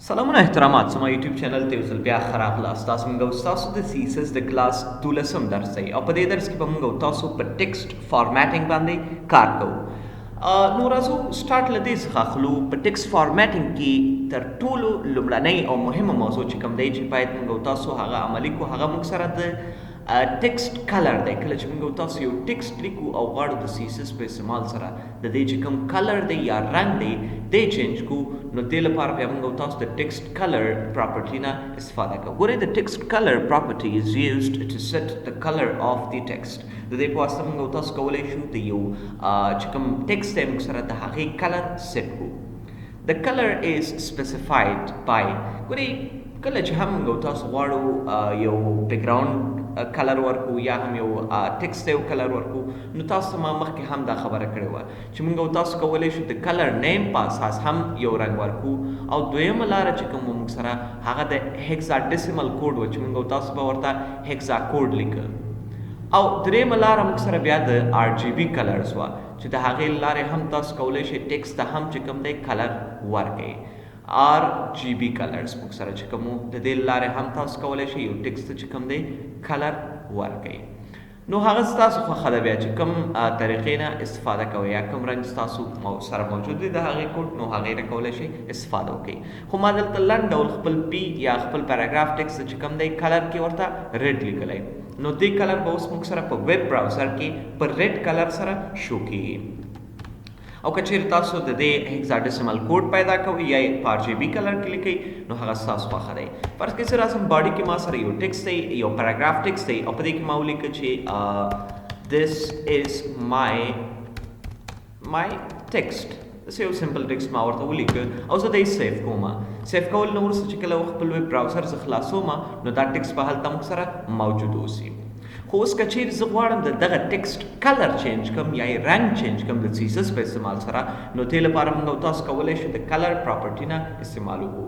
سلامونه احترامات زما یوټیوب چینل ته یو ځل بیا ښه راغلاست. تاسو موږ او ستاسو د CSS د کلاس 12 درس دی او په دې درس کې به موږ او تاسو په ټیکسټ فارمیټینګ باندې کار کوو. نو راځو سټارټ له دې څخه اخلو. په ټیکسټ فارمیټینګ کې تر ټولو لومړنۍ او مهمه موضوع چې کوم دی چې باید موږ او تاسو هغه عملي کړو هغه موږ سره د ټیکسټ کلر دی. کله چې موږ تاسو یو ټیکسټ لیکو او غواړو د CSS په استعمال سره د دې چې کوم کلر دی یا رنګ دی دی چینج کو، نو دې لپاره بیا موږ تاسو د ټیکسټ کلر پراپرټي نه استفاده کوو. ګورئ د ټیکسټ کلر پراپرټي از یوزډ ټو سیټ د کلر اف دی ټیکسټ. د دې په واسطه موږ تاسو کولی شو د یو چې کوم ټیکسټ دی موږ سره د هغې کلر سیټ کړو. The color is specified by ګورئ کله چې هم موږ تاسو غواړو یو بیکګراوند کلر ورکو یا هم یو ټیکسټ یو کلر ورکو، نو تاسو ما مخکې هم دا خبره کړې وه چې موږ تاسو کولی شو د کلر نیم په اساس هم یو رنګ ورکو، او دویمه لاره چې کوم موږ سره هغه د هیکسا ډیسیمل کوډ و چې موږ تاسو به ورته هیکسا کوډ لیکه، او دریمه لاره موږ سره بیا د RGB کلرز وه چې د هغې لارې هم تاسو کولی شئ ټیکسټ ته هم چې کوم دی کلر ورکړئ. RGB کلرز موږ سره چې کوم د دې لارې هم تاسو کولی شئ یو ټیکسټ ته چې کوم دی کلر ورکړئ. نو هغه ستاسو خوښه ده بیا چې کوم طریقې نه استفاده کوئ یا کوم رنګ ستاسو سره موجود دی د هغې کوډ، نو هغې نه کولی شئ استفاده وکړئ. خو ما دلته لنډ ډول خپل پی یا خپل پیراګراف ټیکسټ چې کوم دی کلر کې ورته ریډ لیکلی، نو دې کلر به اوس موږ سره په ویب براوزر کې په ریډ کلر سره شو کېږي. او که چیرې تاسو د دې هیکساډیسیمل کوډ پیدا کوئ یا یې په RGB کلر کې لیکئ، نو هغه ستاسو خوښه دی. فرض کړئ زه راځم باډي کې ما سره یو ټیکسټ دی، یو پیراګراف ټیکسټ دی، او په دې کې ما ولیکه چې this is my text. داسې یو سمپل ټیکسټ ما ورته ولیکه او زه دی سیف کوم. سیف کول نه وروسته چې کله خپل ویب براوزر زه خلاصوم، نو دا ټیکسټ به هلته موږ سره موجود اوسي. خو اوس که چیرې زه غواړم د دغه ټیکسټ کلر چینج کړم یا یې رنګ چینج کړم د CSS په استعمال سره، نو دې لپاره موږ تاسو کولی شو د کلر پراپرټي نه استعمال وکړو.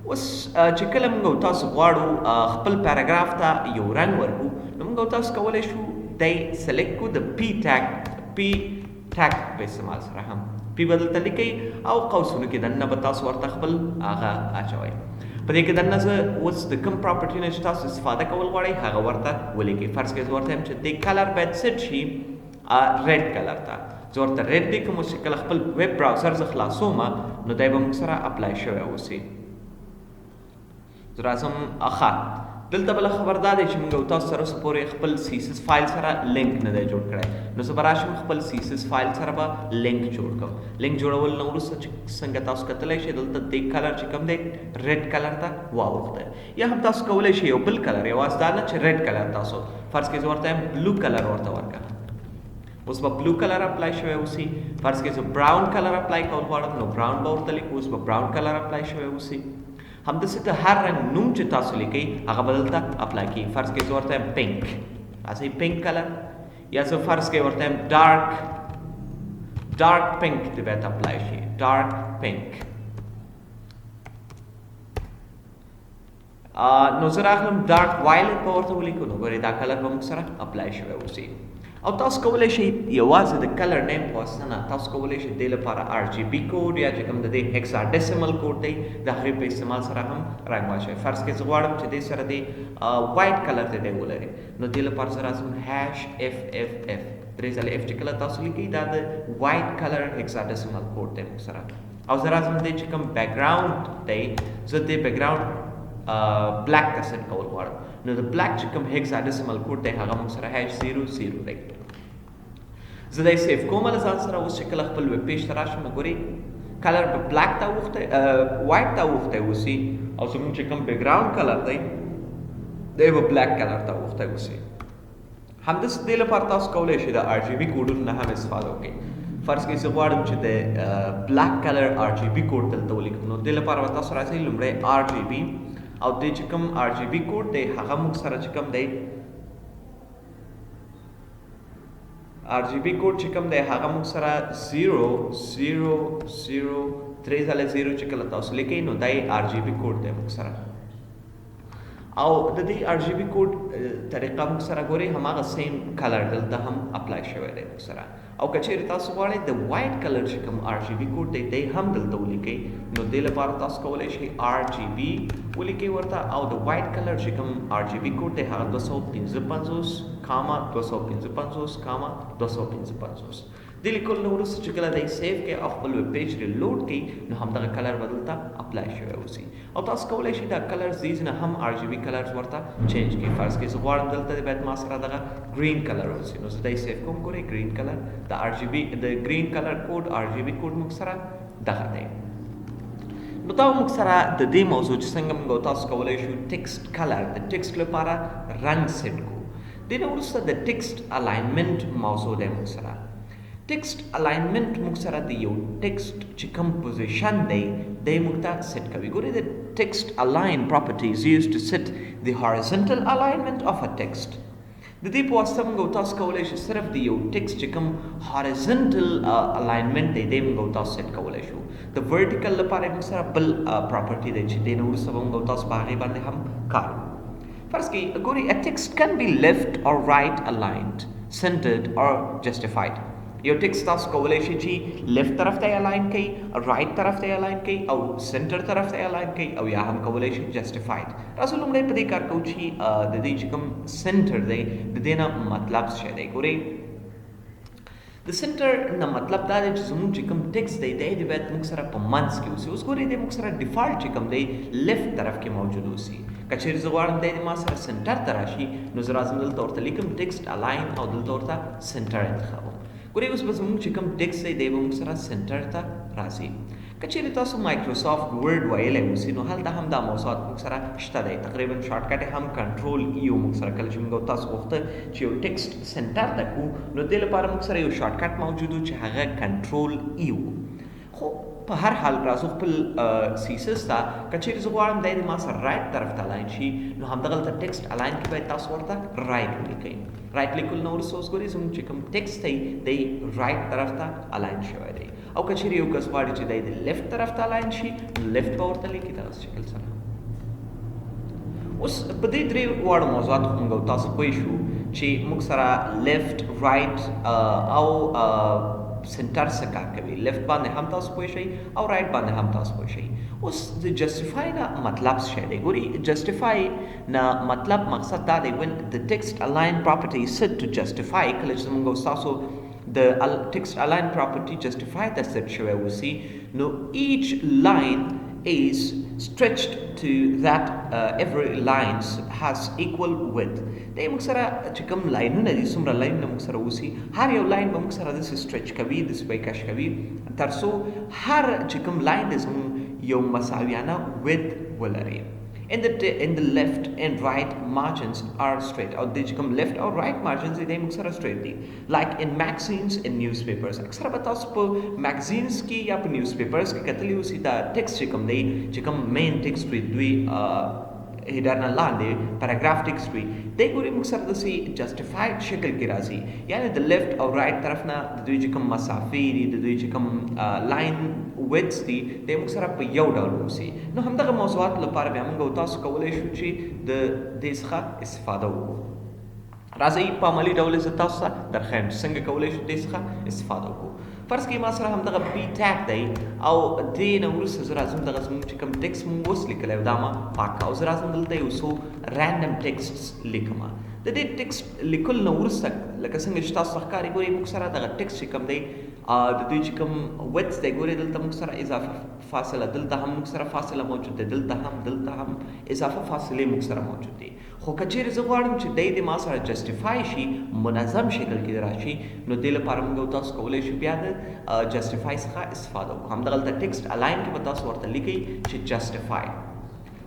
اوس چې کله موږ تاسو غواړو خپل پیراګراف ته یو رنګ ورکړو، نو موږ تاسو کولی شو دی سلیکټ کړو د پی ټیګ په استعمال سره هم پی بدلته لیکئ او قوسونو کې دننه به تاسو ورته خپل هغه اچوئ. په دې کې دننه زه اوس د کوم پراپرټي نه چې تاسو استفاده کول غواړئ هغه ورته ولیکئ. فرض کړئ زه ورته یم چې دې کلر باید سیټ شي ریډ کلر ته، زه ورته ریډ لیکم. اوس چې کله خپل ویب براوزر زه خلاصوم، نو دی به موږ سره اپلای شوی اوسي. زه راځم دلته بله خبر دا دی چې موږ او تاسو سره اوسه پورې خپل CSS فایل سره لینک نه دی جوړ کړی، نو زه به راشم خپل CSS فایل سره به لینک جوړ کړم. لینک جوړول نه وروسته چې څنګه تاسو کتلی شئ دلته دې کلر چې کوم دی ریډ کلر ته واوښتی، یا هم تاسو کولی شئ یو بل کلر، یوازې دا نه چې ریډ کلر تاسو فرض کړئ زه ورته یم بلو کلر ورته ورکړه. اوس به بلو کلر اپلای شوی اوسي. فرض کړئ زه براون کلر اپلای کول غواړم، نو براون به ورته لیکو. اوس به براون کلر اپلای شوی اوسي. همداسې د هر رنګ نوم چې تاسو لیکئ هغه به دلته اپلای کړئ. فرض کړئ زه ورته یم پینک، راځئ پینک کلر، یا زه فرض کړئ ورته یم ډارک پینک دې باید اپلای شي، ډارک پینک. نو زه راغلم ډارک وایلټ به ورته ولیکو، نو ګورئ دا کلر به موږ سره اپلای شوی اوسي. او تاسو کولی شئ یوازې د کلر نیم په واسطه نه تاسو کولی شئ دې لپاره RGB کوډ یا چې کوم د دې هیکساډیسیمل کوډ دی د هغې په استعمال سره هم رنګ واچوئ. فرض کړئ زه غواړم چې دې سره دې وایټ کلر ته دی ولري، نو دې لپاره زه راځم #FFF 3 ځلې F چې کله تاسو لیکئ دا د وایټ کلر هیکساډیسیمل کوډ دی موږ سره. او زه راځم دې چې کوم بیکګراوند دی زه دې بیکګراوند بلیک ته سیټ کول غواړم، نو د بلیک چې کوم هیکساډیسیمل کوډ دی هغه موږ سره #00 دی. زه دی سیف کوم له ځان سره. اوس چې کله خپل ویب پیج ته راشم، ګورئ کلر به بلیک ته اوښتی وایټ ته اوښتی اوسي، او زموږ چې کوم بیکګراوند کلر دی دی به بلیک کلر ته اوښتی اوسي. همداسې دې لپاره تاسو کولی شئ د RGB کوډونو نه هم استفاده وکړئ. فرض کړئ زه غواړم چې د بلیک کلر RGB کوډ دلته ولیکم، نو دې لپاره به تاسو راځئ لومړی RGB، او دې چې کوم RGB کوډ دی هغه موږ سره چې کوم دی RGB کوډ چې کوم دی هغه موږ سره 000 3 ځله 0 چې کله تاسو لیکئ، نو دا RGB کوډ دی موږ سره. او د دې ار جی بي کوډ طریقه موږ سره ګوري هماغه سیم کلر دلته هم اپلای شوی دی موږ سره او کچېرې تاسو غواړئ د وایټ کلر چې کوم ار جی بي کوډ دی دی هم دلته ولیکئ نو دې لپاره تاسو کولی شئ ار جی بي ولیکئ ورته او د وایټ کلر چې کوم ار جی بي کوډ دی هغه 255 کاما 255 کاما 255 د لیکل نو وروسته چې کله دی سیو کړئ او خپل ویب پیج ریلوډ کړئ نو همدغه کلر به دلته اپلای شوی اوسي او تاسو کولی شئ دا کلرز دیز نه هم ار جی بي کلرز ورته چینج کړئ فرض کړئ زه غواړم دلته د باید ما سره دغه ګرین کلر اوسي نو زه دی سیو کوم ګورئ ګرین کلر د ار جی بي د ګرین کلر کوډ ار جی بي کوډ موږ سره دغه دی نو دا موږ سره د دې موضوع چې څنګه موږ تاسو کولی شو ټیکسټ کلر د ټیکسټ لپاره رنګ سیټ کو دې نه وروسته د ټیکسټ الاینمنټ موضوع دی موږ سره ټیکسټ الاینمنټ موږ سره د یو ټیکسټ چې کوم پوزیشن دی دی موږ ته سیټ کوي ګورئ د ټیکسټ الاین پراپرټي از یوزډ ټو سیټ د هاریزونټل الاینمنټ اف ا ټیکسټ د دې په واسطه موږ تاسو کولی شو صرف د یو ټیکسټ چې کوم هاریزونټل الاینمنټ دی دی موږ تاسو سیټ کولی شو د ورټیکل لپاره موږ سره بل پراپرټي دی چې د نور سره موږ تاسو په هغې باندې هم کار فرض کړئ ګورئ ا ټیکسټ کین بی لیفت اور رائٹ الاینډ سنټرډ اور جسټیفاید یو ټیکسټ تاسو کولی شئ چې لیفت طرف ته الاین کړئ رائټ طرف ته الاین کړئ او سنټر طرف ته الاین کړئ او یا هم کولی شئ جسټیفاید راځو لومړی په دې کار کوو چې د دې چې کوم سنټر دی د دې نه مطلب څه دی ګورئ د سنټر نه مطلب دا دی چې زموږ چې کوم ټیکسټ دی دی باید موږ سره په منځ کې اوسي اوس ګورئ دی موږ سره ډیفالټ چې کوم دی لیفت طرف کې موجود اوسي که چېرې زه غواړم دی ما سره سنټر ته راشي نو زه راځم دلته ورته لیکم ټیکسټ الاین او دلته ورته سنټر انتخابوم ګورئ اوس به زموږ چې کوم ټیکسټ دی دی به موږ سره سنټر ته راځي که چېرې تاسو مایکروسافټ ورډ ویلی اوسي نو هلته هم دا موضوعات موږ سره شته دی تقریبا شارټکټ هم کنټرول ایو موږ سره کله چې موږ تاسو غوښته چې یو ټیکسټ سنټر ته کړو نو دې لپاره موږ سره یو شارټکټ موجود و چې هغه کنټرول ایو خو په هر حال راځو خپل سی اس اس ته که چېرې زه غواړم دی د ما سره رایټ طرف ته الاین شي نو همدغلته ټیکسټ الاین کې باید تاسو ورته رایټ ولیکئ رایټ لیکل نه وروسته اوس ګورئ زموږ چې کوم ټیکسټ دی دی رایټ طرف ته الاین شوی دی او که چېرې یو کس غواړي چې دی د لیفت طرف ته الاین شي نو لیفت به ورته لیکي دغسې شکل سره اوس په دې درې واړو موضوعاتو موږ تاسو پوه شو چې موږ سره لیفت رایټ او سنټر څه کار کوي لیفت باندې هم تاسو پوه شئ او رایټ باندې هم تاسو پوه شئ اوس د جسټیفای نه مطلب څه دی ګورئ جسټیفای نه مطلب مقصد دا دی when the text align property is set to justify کله چې موږ تاسو د text align property justify ته set شوی اوسي نو each line is stretched to that every lines has equal width د موږ سره چې کوم لاینونه دي څومره لاینونه موږ سره اوسي هر یو لاین به موږ سره داسې سټرچ کوي داسې به یې کش کوي تر څو هر چې کوم لاین دی زموږ یو مساویانه width ولري in the left and right margins are straight او د چې کوم left او right margins دي موږ سره straight دي like in magazines and newspapers اکثره به تاسو په magazines کې یا په newspapers کې کتلی اوسي دا ټیکسټ چې کوم دی چې کوم مین ټیکسټ وي دوی هیډر نه لاندې پیراګراف ټیکسټ وي دی ګورئ موږ سره داسې جسټیفاید شکل کې راځي یعنې د لیفت او رایټ طرف نه د دوی چې کوم مسافې دي د دوی چې کوم لاین ویدز دي دی موږ سره په یو ډول اوسي نو همدغه موضوعات لپاره بیا موږ تاسو کولی شو چې د دې څخه استفاده وکړو راځئ په عملي ډول زه تاسو ته درښیم چې څنګه کولی شو دې څخه استفاده وکړو فرض کړئ ما سره همدغه پی ټیګ دی او دې نه وروسته زه راځم دغه زموږ چې کوم ټیکسټ موږ اوس لیکلی او دا ما پاک کړه او زه راځم دلته یو څو رینډم ټیکسټس لیکم د دې ټیکسټ لیکل نه وروسته لکه څنګه چې تاسو ته ښکاري ګورئ موږ سره دغه ټیکسټ چې کوم دی د دوی چې کوم ویدز دی ګورئ دلته موږ سره اضافه فاصله دلته هم موږ سره فاصله موجود دی دلته هم اضافه فاصلې موږ سره موجود دي خو که چېرې زه غواړم چې دی د ما سره جسټیفای شي منظم شکل کې راشي نو دې لپاره موږ تاسو کولی شو بیا د جسټیفای څخه استفاده وکړو همدغلته ټیکسټ الاین کې به تاسو ورته لیکئ چې جسټیفای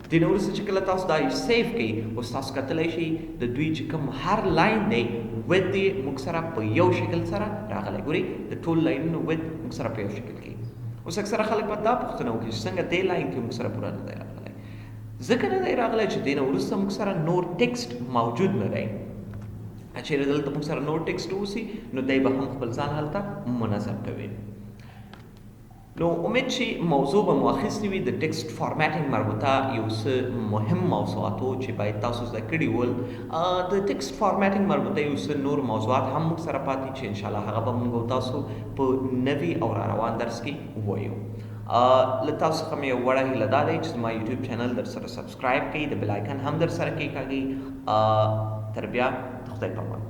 دې نه وروسته چې کله تاسو دا سیف کړئ اوس تاسو کتلی شئ د دوی چې کوم هر لاین دی ویدث یې موږ سره په یو شکل سره راغلی ګورئ د ټول لاینونو ویدث موږ سره په یو شکل کې اوس اکثره خلک به دا پوښتنه وکړي چې څنګه دې لاین کې موږ سره پوره نه دی راغلی ځکه نه دی راغلی چې دې نه وروسته موږ سره نور ټیکسټ موجود نه دی چېرې دلته موږ سره نور ټیکسټ اوسي نو دی به هم خپل ځان هلته منظم کوي نو امید چې موضوع به مو اخیستې وي د ټکسټ فارمیټینګ مربوطه یو څه مهم موضوعات وو چې باید تاسو زده کړي ول. د ټکسټ فارمیټینګ مربوطه یو څه نور موضوعات هم موږ سره پاتې چې انشاءالله هغه به موږ تاسو په نوي او را روان درس کې ووایو. له تاسو څخه مې یو وړه هیله دا دی چې زما یوټیوب چینل در سره سبسکرایب کړئ، د بیل آیکن هم در سره کېکاږئ. تر بیا د خدای په امان.